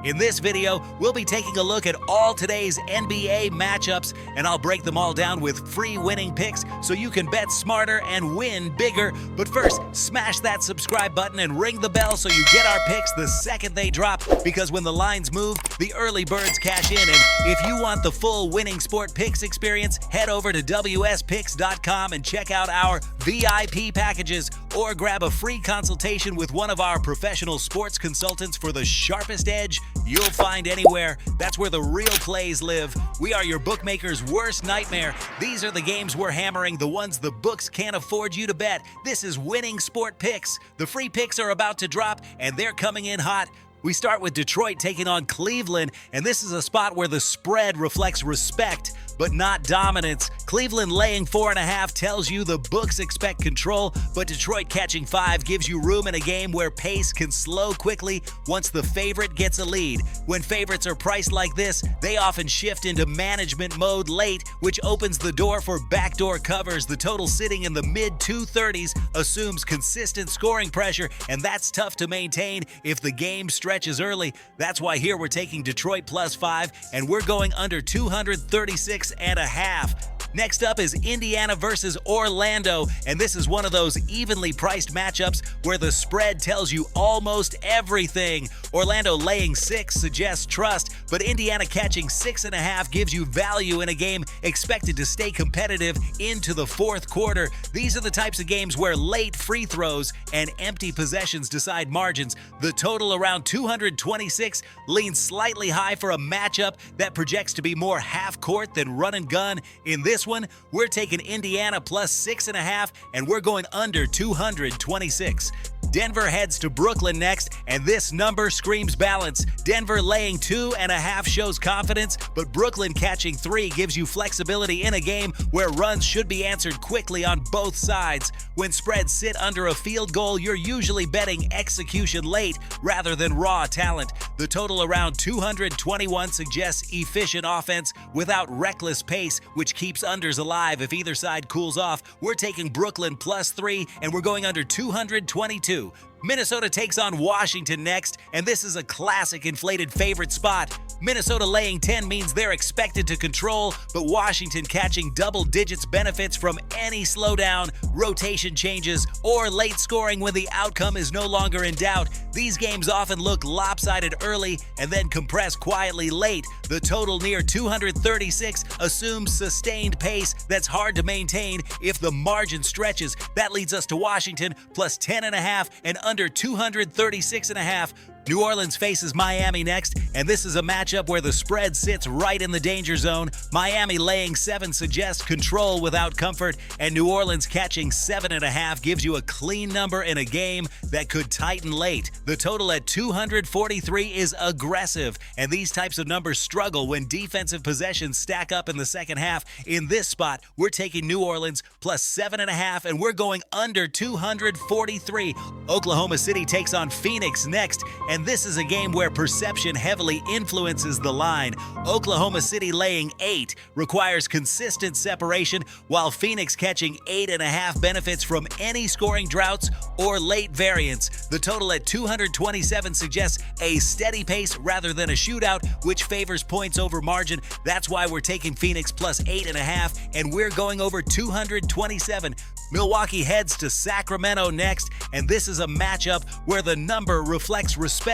In this video, we'll be taking a look at all today's NBA matchups, and I'll break them all down with free winning picks so you can bet smarter and win bigger. But first, smash that subscribe button and ring the bell so you get our picks the second they drop, because when the lines move, the early birds cash in. And if you want the full winning sport picks experience, head over to wspicks.com and check out our VIP packages, or grab a free consultation with one of our professional sports consultants for the sharpest edge you'll find anywhere. That's where the real plays live. We are your bookmaker's worst nightmare. These are the games we're hammering, the ones the books can't afford you to bet. This is winning sport picks. The free picks are about to drop, and they're coming in hot. We start with Detroit taking on Cleveland, and this is a spot where the spread reflects respect, but not dominance. Cleveland laying 4.5 tells you the books expect control, but Detroit catching 5 gives you room in a game where pace can slow quickly once the favorite gets a lead. When favorites are priced like this, they often shift into management mode late, which opens the door for backdoor covers. The total sitting in the mid-230s assumes consistent scoring pressure, and that's tough to maintain if the game stretches early. That's why here we're taking Detroit +5, and we're going under 236.5. Next up is Indiana versus Orlando, and this is one of those evenly priced matchups where the spread tells you almost everything. Orlando laying 6 suggests trust, but Indiana catching 6.5 gives you value in a game expected to stay competitive into the fourth quarter. These are the types of games where late free throws and empty possessions decide margins. The total around 226 leans slightly high for a matchup that projects to be more half-court than run and gun. In this one, we're taking Indiana +6.5, and we're going under 226. Denver heads to Brooklyn next, and this number screams balance. Denver laying 2.5 shows confidence, but Brooklyn catching 3 gives you flexibility in a game where runs should be answered quickly on both sides. When spreads sit under a field goal, you're usually betting execution late rather than raw talent. The total around 221 suggests efficient offense without reckless pace, which keeps unders alive if either side cools off. We're taking Brooklyn +3, and we're going under 222. Minnesota takes on Washington next, and this is a classic inflated favorite spot. Minnesota laying 10 means they're expected to control, but Washington catching double digits benefits from any slowdown, rotation changes, or late scoring when the outcome is no longer in doubt. These games often look lopsided early and then compress quietly late. The total near 236 assumes sustained pace that's hard to maintain if the margin stretches. That leads us to Washington +10.5 and under 236.5. New Orleans faces Miami next, and this is a matchup where the spread sits right in the danger zone. Miami laying 7 suggests control without comfort, and New Orleans catching 7.5 gives you a clean number in a game that could tighten late. The total at 243 is aggressive, and these types of numbers struggle when defensive possessions stack up in the second half. In this spot, we're taking New Orleans +7.5, and we're going under 243. Oklahoma City takes on Phoenix next, and this is a game where perception heavily influences the line. Oklahoma City laying 8 requires consistent separation, while Phoenix catching 8.5 benefits from any scoring droughts or late variance. The total at 227 suggests a steady pace rather than a shootout, which favors points over margin. That's why we're taking Phoenix +8.5, and we're going over 227. Milwaukee heads to Sacramento next, and this is a matchup where the number reflects respect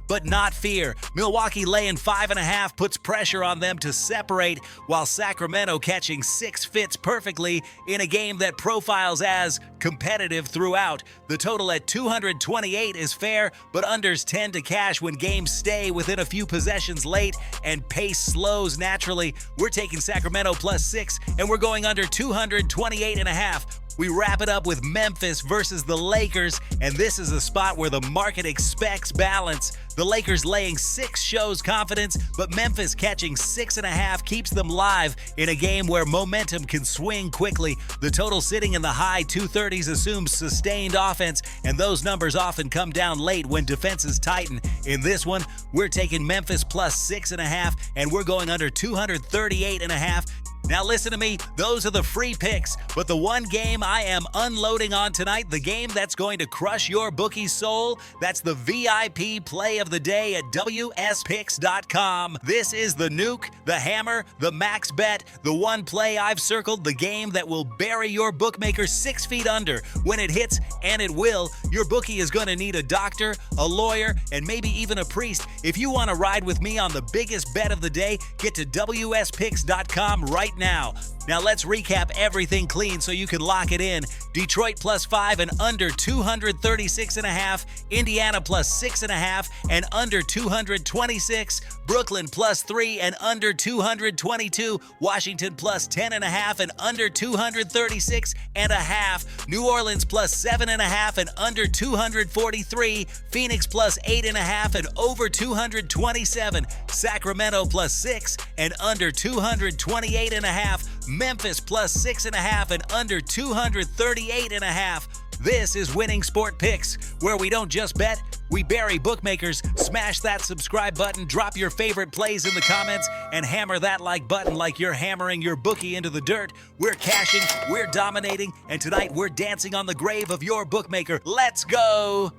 but not fear. Milwaukee laying 5.5 puts pressure on them to separate, while Sacramento catching 6 fits perfectly in a game that profiles as competitive throughout. The total at 228 is fair, but unders tend to cash when games stay within a few possessions late and pace slows naturally. We're taking Sacramento +6, and we're going under 228.5. We wrap it up with Memphis versus the Lakers, and this is a spot where the market expects balance. The Lakers laying 6 shows confidence, but Memphis catching 6.5 keeps them live in a game where momentum can swing quickly. The total sitting in the high 230s assumes sustained offense, and those numbers often come down late when defenses tighten. In this one, we're taking Memphis +6.5, and we're going under 238.5. Now listen to me, those are the free picks, but the one game I am unloading on tonight, the game that's going to crush your bookie's soul, that's the VIP play of the day at wspicks.com. This is the nuke, the hammer, the max bet, the one play I've circled, the game that will bury your bookmaker 6 feet under. When it hits, and it will, your bookie is going to need a doctor, a lawyer, and maybe even a priest. If you want to ride with me on the biggest bet of the day, get to wspicks.com right now. Now let's recap everything clean so you can lock it in. Detroit +5 and under 236.5. Indiana +6.5 and under 226. Brooklyn +3 and under 222. Washington +10.5 and under 236.5. New Orleans +7.5 and under 243. Phoenix +8.5 and over 227. Sacramento +6 and under 228.5. Memphis +6.5 and under 238.5. This is Winning Sport Picks, where we don't just bet, we bury bookmakers. Smash that subscribe button, drop your favorite plays in the comments, and hammer that like button like you're hammering your bookie into the dirt. We're cashing, we're dominating, and tonight we're dancing on the grave of your bookmaker. Let's go!